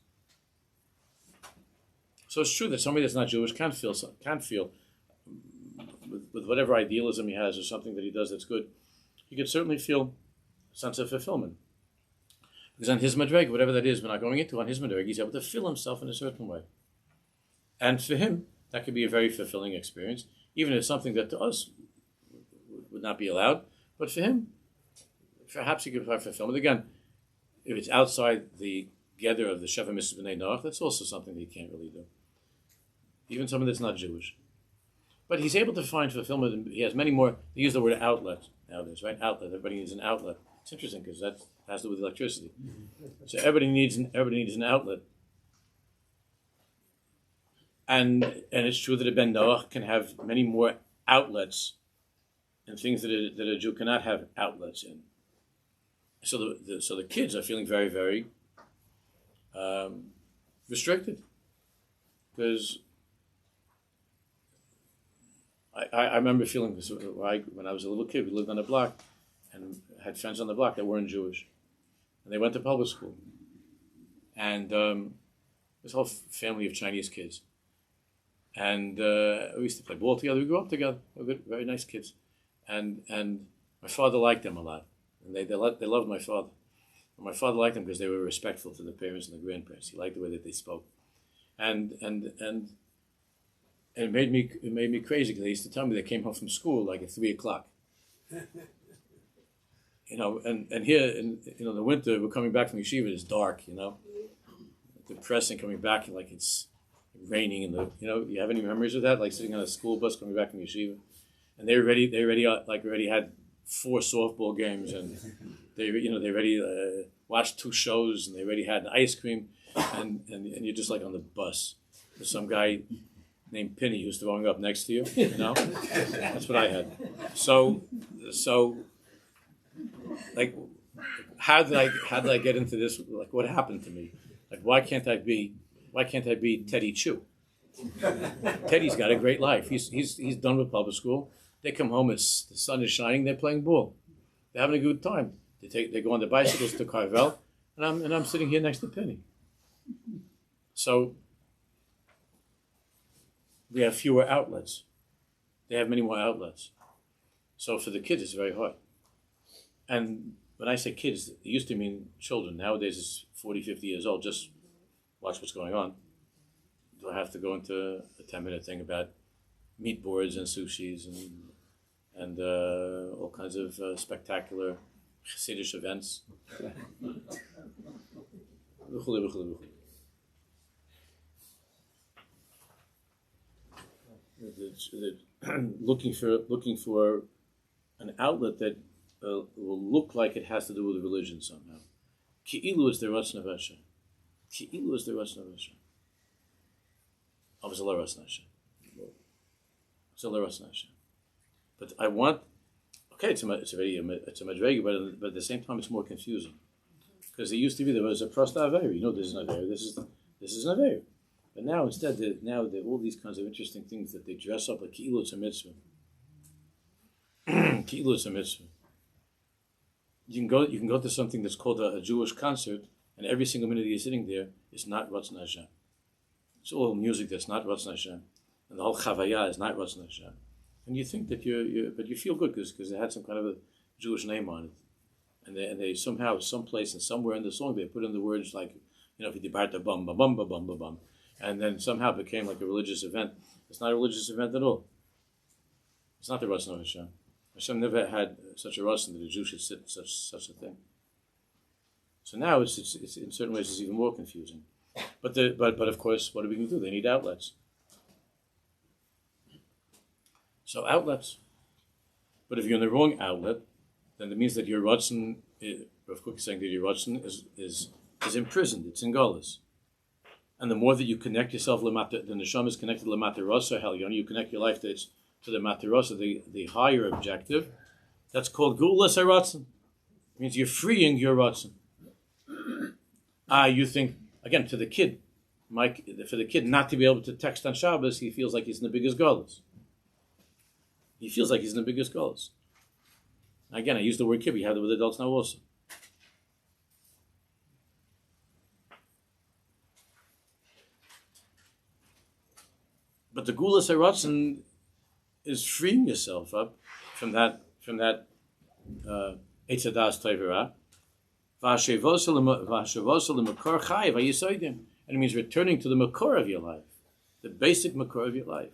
So it's true that somebody that's not Jewish can't feel with whatever idealism he has or something that he does that's good. He can certainly feel a sense of fulfillment. Because on his madreg, whatever that is, we're not going into, on his madreg, he's able to fill himself in a certain way. And for him, that could be a very fulfilling experience, even if it's something that to us would not be allowed. But for him, perhaps he could find fulfillment. Again, if it's outside the gather of the Sheva Mitzvah B'nai Noach, that's also something that he can't really do. Even someone that's not Jewish. But he's able to find fulfillment. He has many more. They use the word outlet nowadays, right? Outlet. Everybody needs an outlet. It's interesting because that has to do with electricity. So everybody needs an outlet. And it's true that a Ben Noach can have many more outlets and things that a Jew cannot have outlets in. So the kids are feeling very, very restricted, because I remember feeling this when I was a little kid. We lived on a block and had friends on the block that weren't Jewish, and they went to public school, and this whole family of Chinese kids, and we used to play ball together. We grew up together. We were good, very nice kids, and my father liked them a lot. And they loved my father. And my father liked them because they were respectful to the parents and the grandparents. He liked the way that they spoke, and it made me crazy because they used to tell me they came home from school like at 3:00. And here in the winter we're coming back from yeshiva. It's dark. Depressing coming back like it's raining you have any memories of that? Like sitting on a school bus coming back from yeshiva, and they already had 4 softball games, and they already watched 2 shows, and they already had ice cream, and you're just like on the bus. There's some guy named Penny who's throwing up next to you. That's what I had. So like, how did I get into this? Like, what happened to me? Like, why can't I be Teddy Chu? Teddy's got a great life. He's done with public school. They come home, the sun is shining, they're playing ball. They're having a good time. They go on the bicycles to Carvel, and I'm sitting here next to Penny. So we have fewer outlets. They have many more outlets. So for the kids, it's very hard. And when I say kids, it used to mean children. Nowadays it's 40, 50 years old. Just watch what's going on. Do I have to go into a 10-minute thing about meat boards and sushis and all kinds of spectacular Chassidish events? Looking for an outlet that will look like it has to do with religion somehow. Ki'ilu is the Ratzon of Hashem. Ki'ilu is the Ratzon of Hashem. Obviously, Ratzon Hashem. But I want, it's a madrega, but at the same time it's more confusing, because it used to be there was a prosta aveir. This is an aveir. This is an aveir. But now instead, there all these kinds of interesting things that they dress up like ki'ilu it's a mitzvah. Ki'ilu it's a mitzvah. You can go to something that's called a Jewish concert, and every single minute you're sitting there is not Ratzon Hashem. It's all music that's not Ratzon Hashem. And the whole chavaya is not Ratzon Hashem. and you think that but you feel good because it had some kind of a Jewish name on it, and they somehow, someplace and somewhere in the song they put in the words like, if you depart the bum, bum, bum, bum, bum, bum, and then somehow it became like a religious event. It's not a religious event at all. It's not the Ratzon of Hashem. Hashem never had such a Ratzon that a Jew should sit such a thing. So now it's in certain ways it's even more confusing. But of course, what are we going to do? They need outlets. So outlets. But if you're in the wrong outlet, then it means that your Ratzon, Rav Kook is saying that your Ratzon is imprisoned. It's in Golas. And the more that you connect yourself, the Neshama is connected to the Matarasa, you connect your life to the Matarasa, the higher objective. That's called Gulas HaRatzon. It means you're freeing your Ratzon. You think, again, to the kid, for the kid not to be able to text on Shabbos, he feels like he's in the biggest Golas. He feels like he's in the biggest Golas. Again, I use the word kid, we have it with adults now also. But the Gulas HaRatzon is freeing yourself up from that Eitz Hadas Tevera. And it means returning to the makor of your life, the basic makor of your life.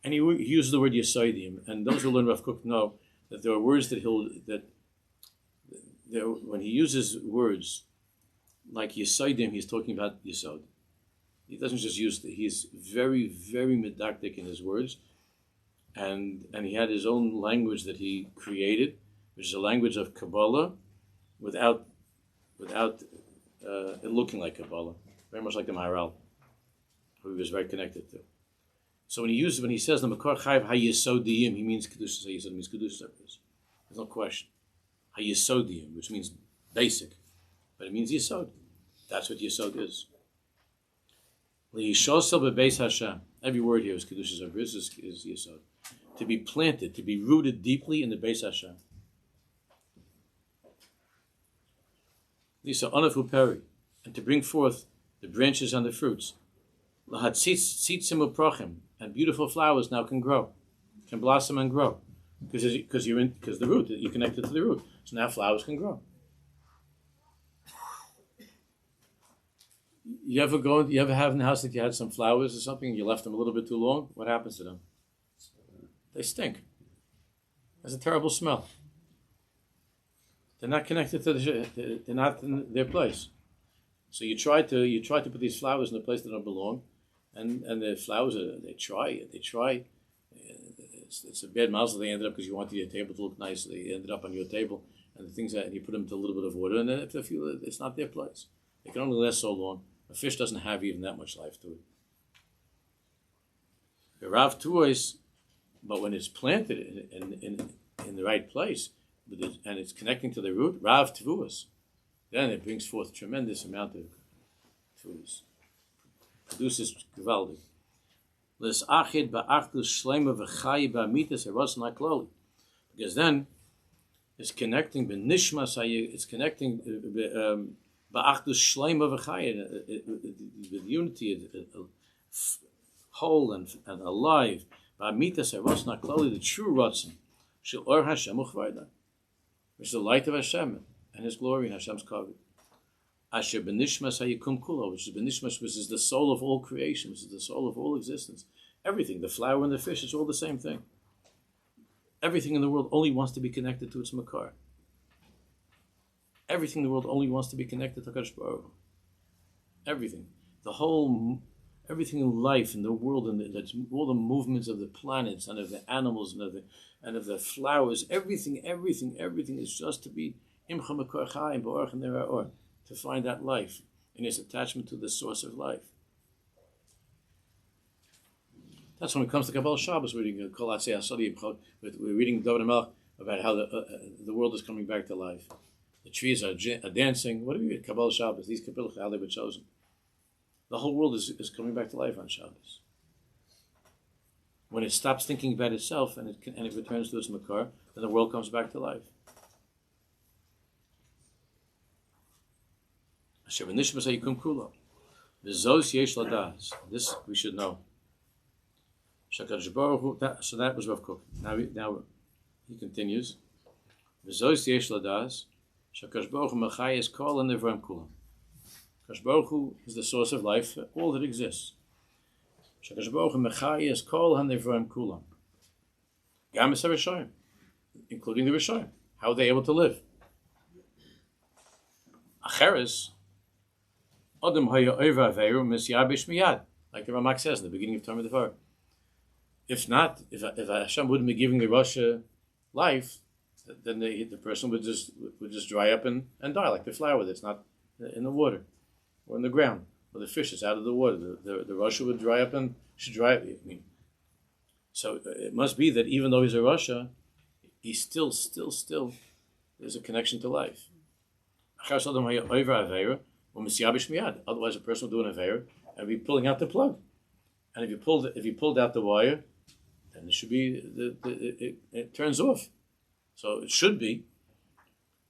And he uses the word Yesoidim, and those who learn Rav Kook know that there are words when he uses words like Yesoidim, he's talking about Yesod. He doesn't just use he's very, very medactic in his words, and he had his own language that he created, which is a language of Kabbalah, without it looking like Kabbalah, very much like the Maharal, who he was very connected to. So when he says the Makor Chayv HaYesodiyim, he means Kedushas HaYesod, means Kedushas HaYesod. There's no question. HaYesodiyim, which means basic, but it means Yesod. That's what Yesod is. Li'ishosel bebeis Hashem. Every word here is Kedushas HaYesod, is Yesod. To be planted, to be rooted deeply in the Beis Hashem. Lisa Onafu Peri, and to bring forth the branches and the fruits. Lahatzitzim u'prochim, and beautiful flowers now can grow, can blossom and grow, because the root, you're connected to the root. So now flowers can grow. You ever have in the house that you had some flowers or something and you left them a little bit too long? What happens to them? They stink. There's a terrible smell. They're not connected to they're not in their place. So you try to put these flowers in a place that don't belong, and the flowers they try. It's a bad mazel. They ended up because you wanted your table to look nice. They ended up on your table, and the things that you put them into a little bit of water, and then if they feel it's not their place, they can only last so long. A fish doesn't have even that much life to it. The Rav Tuos, but when it's planted in the right place, and it's connecting to the root, Rav Tvuos, then it brings forth tremendous amount of Tvuos. Produces Givaldi. Because then it's connecting it's connecting ba'achdus shleima v'chaya, with unity, whole and alive. Ba'amitas haRatzon HaKlali, the true Ratzon, shel or Hashem uchvayda, which is the light of Hashem and His glory and Hashem's kavod. Asher b'nishmas hayikum kulo, which is b'nishmas, which is the soul of all creation, which is the soul of all existence. Everything, the flower and the fish, it's all the same thing. Everything in the world only wants to be connected to its makar. Everything in the world only wants to be connected to Kodesh Baruch Hu. Everything. Everything in life, in the world, and all the movements of the planets and of the animals and of the flowers, everything is just to be imcha makor chayim b'orach and or, to find that life in its attachment to the source of life. That's when it comes to Kabbalah Shabbos, we're reading Kol Atzei Asadi, we're reading David HaMelech about how the world is coming back to life. The trees are dancing. What do we read? Kabbalah Shabbos. These Kabbalah how they were chosen. The whole world is coming back to life on Shabbos. When it stops thinking about itself and it returns to its makar, then the world comes back to life. This we should know. Shakadosh Baruch Hu. So that was Rav Kook. Now he continues. V'zois yesh ladas. Shakadosh Baruch Hu mechayes kol hanivraim kulam. Shakadosh Baruch Hu is the source of life, all that exists. Shakadosh Baruch Hu mechayes kol hanivraim kulam. Gam es haRishayim, including the Rishayim. How are they able to live? Acheres, Adam haya oiva averu misyabish miyad, like the Ramak says in the beginning of Talmud Devar. If not, if Hashem wouldn't be giving the Rasha life, then the person would just dry up and die, like the flower that's not in the water or in the ground, or the fish is out of the water. The Rasha would dry up and should dry up. I mean, so it must be that even though he's a Rasha, he's still there's a connection to life. Otherwise, a person will do an aveira and be pulling out the plug. And if you pulled out the wire, then it should be it turns off. So it should be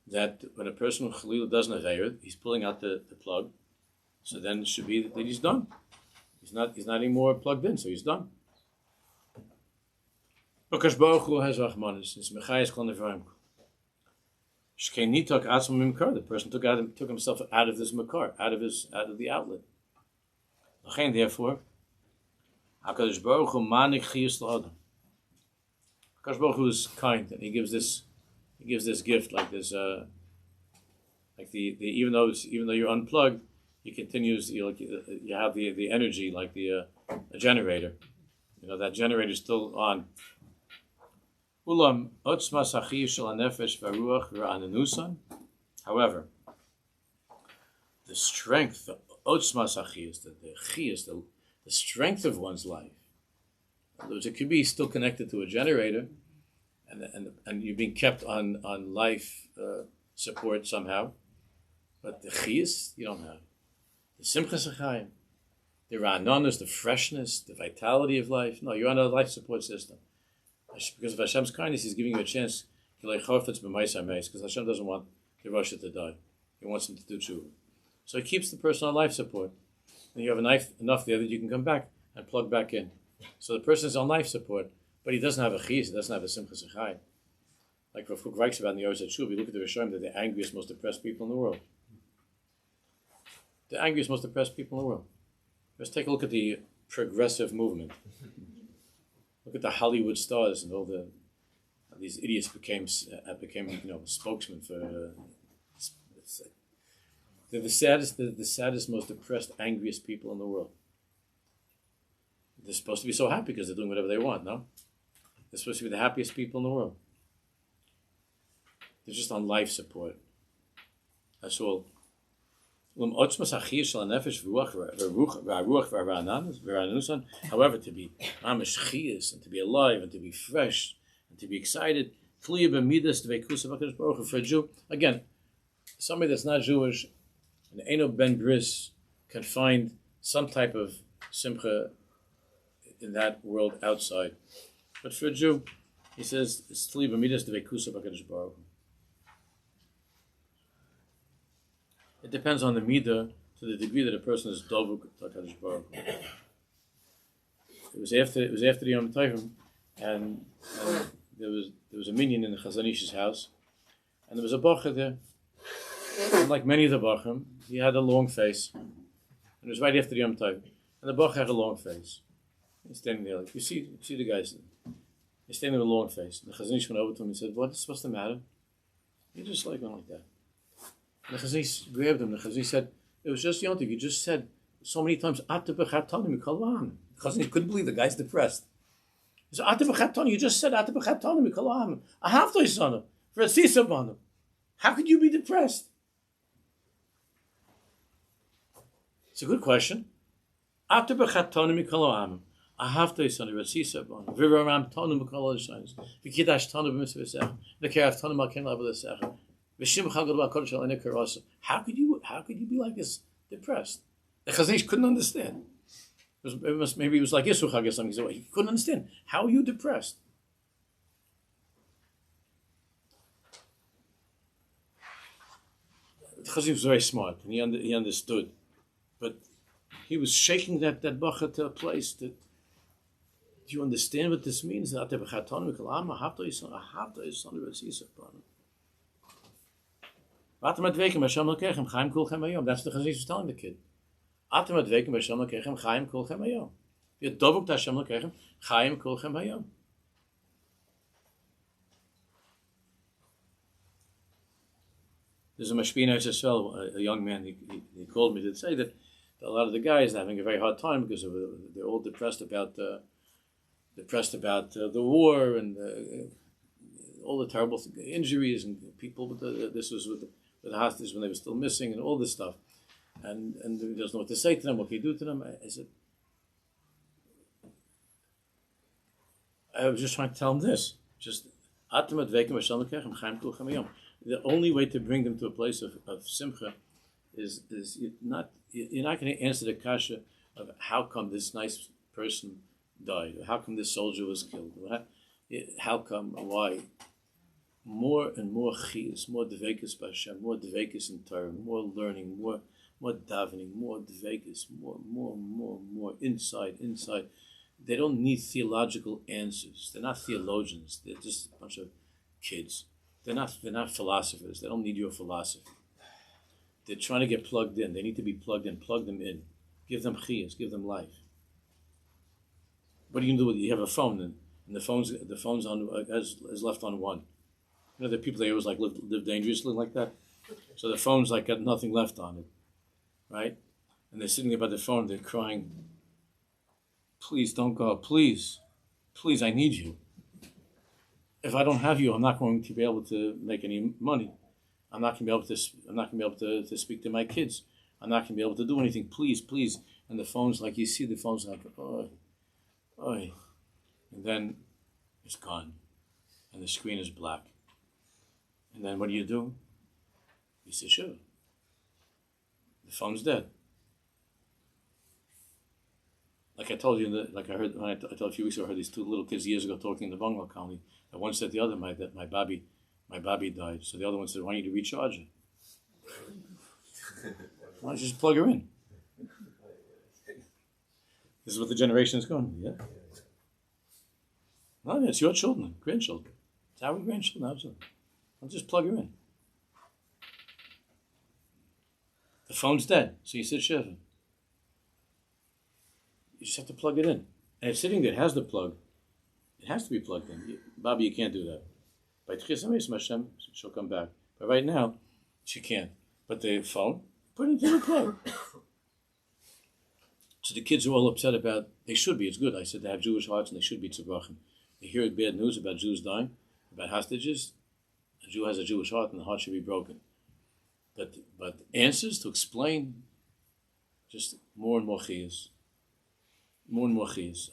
that when a person with Chalila does an aveira, he's pulling out the plug. So then it should be that he's done. He's not anymore plugged in, so he's done. Because Baruch Hu has Rachmanis, it's Mechayes Kol Nevarim. The person took himself out of this makar, out of the outlet. Therefore, HaKadosh Baruch Hu manik chiyus l'adam. HaKadosh Baruch Hu is kind, and he gives this gift like this, like the even though you're unplugged, he continues. You have the energy like a generator. You know that generator is still on. However, the strength, the strength of one's life, in other words, it could be still connected to a generator, and you're being kept on life support somehow, but the chiyus you don't have. The simchas achayim, the ra'ananas, the freshness, the vitality of life. No, you're on a life support system. Because of Hashem's kindness, He's giving you a chance. Because Hashem doesn't want the Rasha to die; He wants him to do tshuva. So He keeps the person on life support, and you have enough there that you can come back and plug back in. So the person is on life support, but he doesn't have a chiyus, he doesn't have a simchas achayim. Like Rav Kook writes about in the Oz Tshuva, you look at the Rishonim, they're the angriest, most depressed people in the world. The angriest, most depressed people in the world. Let's take a look at the progressive movement. Look at the Hollywood stars and all these idiots became spokesmen for. They're the saddest, most depressed, angriest people in the world. They're supposed to be so happy because they're doing whatever they want. No, they're supposed to be the happiest people in the world. They're just on life support. That's all. However, to be mamish chiyus and to be alive and to be fresh and to be excited, for a Jew, again, somebody that's not Jewish, an Eno ben Bris can find some type of simcha in that world outside. But for a Jew, he says, it's tli b'midas devekusa b'kadosh baruch hu. It depends on the midah to the degree that a person is dovuk to HaKadosh Baruch Hu. It was after the Yom Tovim, and there was a minyan in the Chazon Ish's house, and there was a bacher there. And like many of the bachim, he had a long face, and it was right after the Yom Tovim, and the bacher had a long face. He's standing there, like you see the guys. He's standing with a long face. And the Chazon Ish went over to him and said, "What's the matter? You just like going like that." And the Chazon grabbed him. The Chazon said, "It was just Yontiv. You just said so many times, Ata b'chatani mikalam." The Chazon couldn't believe the guy's depressed. He said, "Ata b'chatani. You just said Ata b'chatani mikalam. I have to son for a sisabana. How could you be depressed?" It's a good question. Ata b'chatani mikalam. I have to son for a sisabana. V'ram tanu mikol shaynes. V'kidash tanu b'mitzvah. V'kerav tanu malken l'avodah. How could you be like this depressed? The Chazon couldn't understand. Maybe it was like Yisuch or something. He couldn't understand. How are you depressed? The Chazon was very smart, and he understood. But he was shaking that bacha to a place that Do you understand what this means? That's what the Chazon is telling the kid. There's a mashpina as well, a young man. He called me to say that a lot of the guys are having a very hard time because they're all depressed about the war and all the terrible injuries and people. This was with the hostages when they were still missing and all this stuff, and he doesn't know what to say to them. What can you do to them? I said, I was just trying to tell him this. Just the only way to bring them to a place of simcha is you're not going to answer the kasha of how come this nice person died, or how come this soldier was killed, or how come, why. More and more chiyus, more dvekus b'Hashem, more dvekus in Torah, more learning, more davening, more dvekus, more inside. They don't need theological answers. They're not theologians. They're just a bunch of kids. They're not philosophers. They don't need your philosophy. They're trying to get plugged in. They need to be plugged in. Plug them in. Give them chiyus. Give them life. What do you do with it? You have a phone, and the phone's on is left on one. You know, the people they always like live dangerously like that. So the phone's like got nothing left on it, right? And they're sitting there by the phone. They're crying. Please don't go. Please, I need you. If I don't have you, I'm not going to be able to make any money. I'm not going to be able to speak to my kids. I'm not going to be able to do anything. Please. And the phone's like, you see the phone's like, oh. And then it's gone. And the screen is black. And then what do? You say, sure. The phone's dead. Like I told you, I heard when I told a few weeks ago, I heard these two little kids years ago talking in the bungalow colony. And one said to the other, my Bobby died. So the other one said, why don't you recharge her? Why don't you just plug her in? This is what the generation is going. Yeah. No, it's your children, grandchildren. It's our grandchildren. Absolutely. I'll just plug her in. The phone's dead, so you sit Shiur. You just have to plug it in. And it's sitting there, it has the plug. It has to be plugged in. Bobby, you can't do that. By Tchias Hashem, she'll come back. But right now, she can't. But the phone, put it into the plug. So the kids are all upset about, they should be, it's good. I said they have Jewish hearts and they should be tzavachim. They hear bad news about Jews dying, about hostages. A Jew has a Jewish heart and the heart should be broken. But answers to explain just more and more chiyus. More and more chiyus.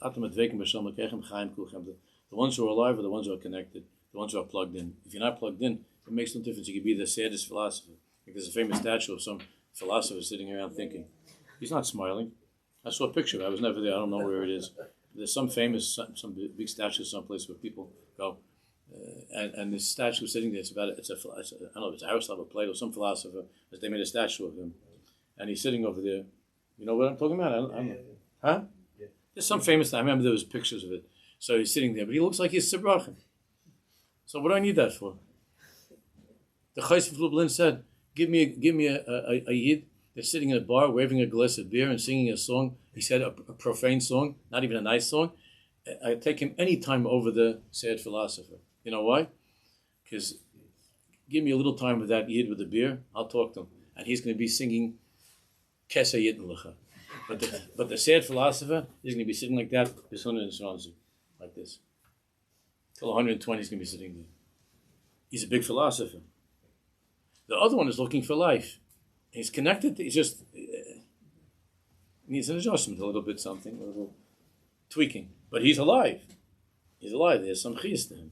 The ones who are alive are the ones who are connected, the ones who are plugged in. If you're not plugged in, it makes no difference. You could be the saddest philosopher. Like there's a famous statue of some philosopher sitting around thinking. He's not smiling. I saw a picture of it. I was never there. I don't know where it is. There's some some big statue someplace where people go. And this statue sitting there, I don't know if it's Aristotle or Plato, some philosopher, they made a statue of him. And he's sitting over there. You know what I'm talking about? I don't know. Huh? There's some famous, I remember there was pictures of it. So he's sitting there, but he looks like he's Sibrachim. So what do I need that for? The Chayes of Lublin said, give me a Yid that's sitting in a bar, waving a glass of beer and singing a song. He said a profane song, not even a nice song. I take him any time over the sad philosopher. You know why? Because give me a little time with that Yid with the beer, I'll talk to him. And he's going to be singing Kesa Yidin Lecha. But the sad philosopher is going to be sitting like that, like this. Till 120 he's going to be sitting there. He's a big philosopher. The other one is looking for life. He's connected, he's just needs an adjustment, a little bit something, a little tweaking. But he's alive. He's alive. There's some chiyus to him.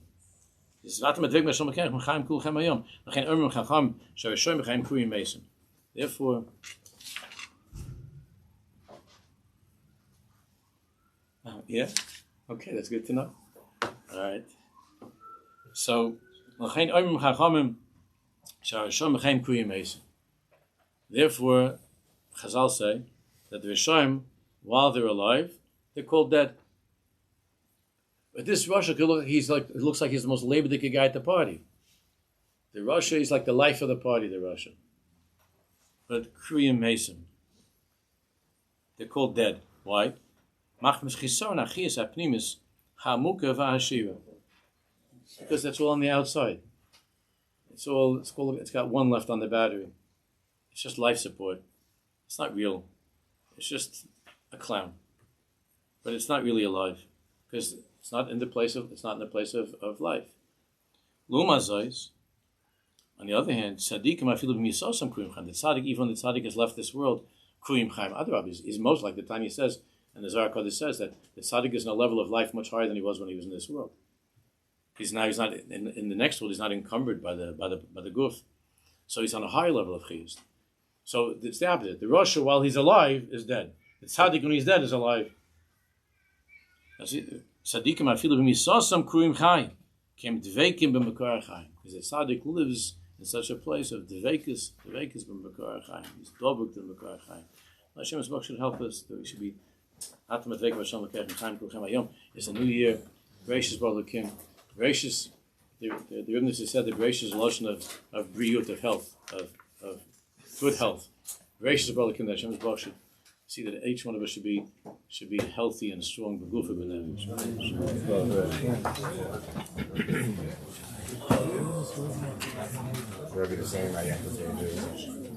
Therefore, yeah? Okay, that's good to know. All right. So, therefore, Chazal say that the Rishonim, while they're alive, they're called dead. But this Rasha could look, it looks like he's the most labor-dicky guy at the party. The Rasha is like the life of the party, the Rasha. But Kriyim Mason. They're called dead. Why? Because that's all on the outside. It's got one left on the battery. It's just life support. It's not real. It's just a clown. But it's not really alive. Because it's not in the place of life. Lumazais, on the other hand, tzaddikim afilu b'misosam kriyim chaim. The tzaddik, even when the tzaddik has left this world, kriyim chaim. Adrab is most like the Tanya says, and the Zohar Kodesh says that the tzaddik is in a level of life much higher than he was when he was in this world. He's not in the next world. He's not encumbered by the guf, so he's on a higher level of chiyus. So it's the opposite. The Rasha, while he's alive, is dead. The tzaddik, when he's dead, is alive. Tzaddikim afilu b'misosam kriyim chaim. Kem dveikim b'mekar chaim. Because the tzaddik lives in such a place of dveikus b'mekar chaim. He's dobuk to b'mekar chaim. Hashem Yisrael should help us that we should be atam dveikim Hashem l'kechem chaim kulchem hayom. It's a new year. Gracious brother Kim. Gracious. The Reuven said the gracious lotion of briut, of health, of good health. Gracious brother Kim. Hashem Yisrael should see that each one of us should be healthy and strong. B'gufa b'nefesh. Rabbi the same Ayekah.